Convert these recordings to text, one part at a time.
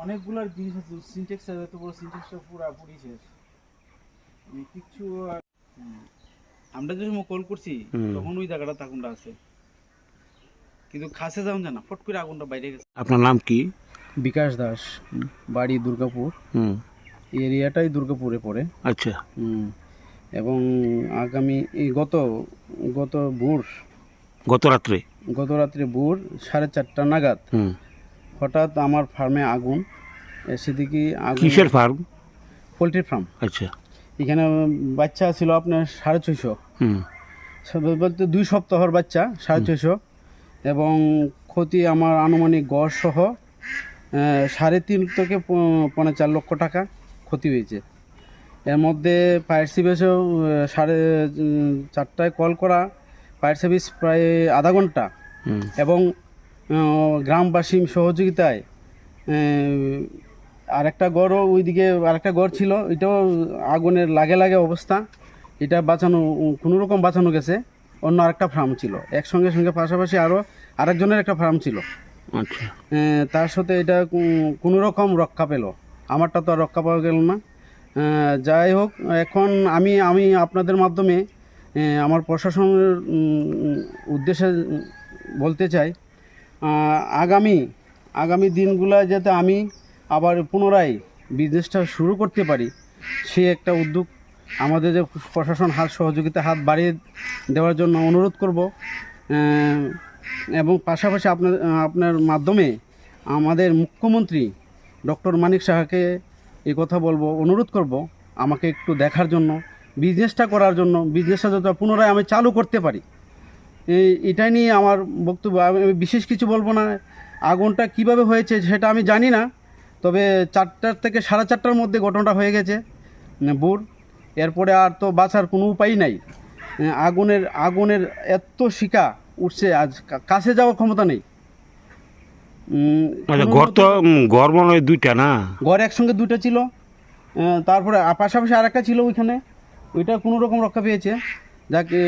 অনেকগুলার জিনিস আছে, সিনটেক্স এত বড় সিনটেক্সটা পুরি শেষ, কিছু আমরা যে সময় কল করছি তখন ওই জায়গাটা আগুনটা আছে, কিন্তু খাসে যাওয়া যায় না, ফট করে আগুনটা বাইরে গেছে। আপনার নাম কি? বিকাশ দাস, বাড়ি দুর্গাপুর, এরিয়াটাই দুর্গাপুরে পড়ে। আচ্ছা। এবং আগামী এই গত রাত্রে ভোর 4:30 নাগাদ হঠাৎ আমার ফার্মে আগুন, সেদিকে কিসের ফার্ম? Poultry farm. আচ্ছা। এখানে বাচ্চা ছিল আপনার 650, বলতে 2 সপ্তাহের বাচ্চা 650, এবং ক্ষতি আমার আনুমানিক গড় সহ 3.5 থেকে 4.5 লক্ষ টাকা ক্ষতি হয়েছে। এর মধ্যে ফায়ার সার্ভিসেও 4:30টায় কল করা, ফায়ার সার্ভিস প্রায় আধা ঘন্টা, এবং গ্রামবাসীর সহযোগিতায় আরেকটা গড়ও ওইদিকে আরেকটা গড় ছিল, এটাও আগুনের লাগে অবস্থা, এটা বাঁচানো কোনো রকম বাঁচানো গেছে। অন্য আরেকটা ফার্ম ছিল, সঙ্গে পাশাপাশি আরেকজনের একটা ফার্ম ছিল। আচ্ছা। তার সাথে এটা কোনো রকম রক্ষা পেল, আমারটা তো আর রক্ষা পাওয়া গেল না। যাই হোক, এখন আমি আপনাদের মাধ্যমে আমার প্রশাসনের উদ্দেশ্যে বলতে চাই, আগামী দিনগুলো যাতে আমি আবার পুনরায় বিজনেসটা শুরু করতে পারি, সে একটা উদ্যোগ আমাদের যে প্রশাসন হাত বাড়িয়ে দেওয়ার জন্য অনুরোধ করব। এবং পাশাপাশি আপনার মাধ্যমে আমাদের মুখ্যমন্ত্রী ডক্টর মানিক সাহাকে এই কথা বলবো, অনুরোধ করব আমাকে একটু দেখার জন্য, বিজনেসটা করার জন্য, বিজনেসটা যাতে পুনরায় আমি চালু করতে পারি। এটাই নিয়ে আমার বক্তব্য। আমি বিশেষ কিছু বলবো না। আগুনটা কিভাবে হয়েছে সেটা আমি জানি না, তবে 4টা থেকে 4:30টার মধ্যে ঘটনাটা হয়ে গেছে ভোর। এরপরে আর তো বাঁচার কোনো উপায় নাই। আগুনের এত শিকা উঠছে, আজ কাছে যাওয়ার ক্ষমতা নেই। ঘর মনে হয় 2টা না? ঘর একসঙ্গে 2টা ছিল, তারপরে পাশাপাশি আরেকটা ছিল ওইখানে, ওইটা কোনো রকম রক্ষা পেয়েছে যাকে,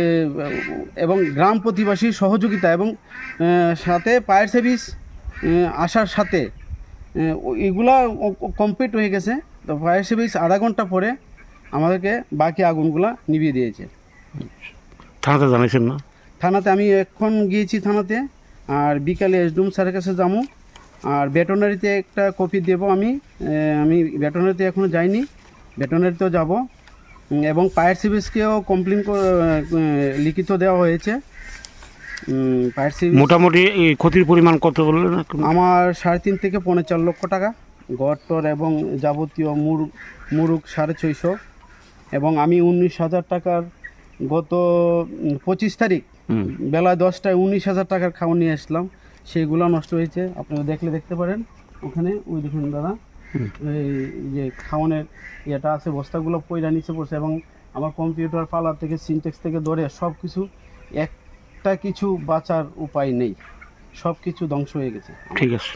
এবং গ্রাম প্রতিবাসীর সহযোগিতা এবং সাথে ফায়ার সার্ভিস আসার সাথে এগুলা কমপ্লিট হয়ে গেছে। তো ফায়ার সার্ভিস আধা ঘন্টা পরে আমাদেরকে বাকি আগুনগুলা নিভিয়ে দিয়েছে। থানাতে জানাইছেন না? থানাতে আমি এখন গিয়েছি থানাতে, আর বিকালে এসডিএম স্যারের কাছে যাবো, আর ভেটেরিনারিতে একটা কপি দেব। আমি ভেটেরিনারিতে এখনও যাইনি, ভেটেরিনারিতেও যাব, এবং ফায়ার সার্ভিসকেও কমপ্লেন লিখিত দেওয়া হয়েছে। ফায়ার সার্ভিস মোটামুটি ক্ষতির পরিমাণ কত বললেন? আমার 3.5 থেকে 4.5 লক্ষ টাকা গড়টর, এবং যাবতীয় মুরুগ 650, এবং আমি 19,000 টাকার গত 25 তারিখ বেলা 10টায় 19,000 টাকার খাওয়া নিয়ে আসলাম, সেগুলো নষ্ট হয়েছে। আপনারা দেখতে পারেন ওখানে, ওই দেখুন দাদা, এই যে খাওয়ানোর ইয়েটা আছে, বস্তাগুলো পয়লা নিচে পড়ছে, এবং আমার কম্পিউটার পার্লার থেকে সিনটেক্স থেকে ধরে সব কিছু, একটা কিছু বাঁচার উপায় নেই, সব কিছু ধ্বংস হয়ে গেছে। ঠিক আছে।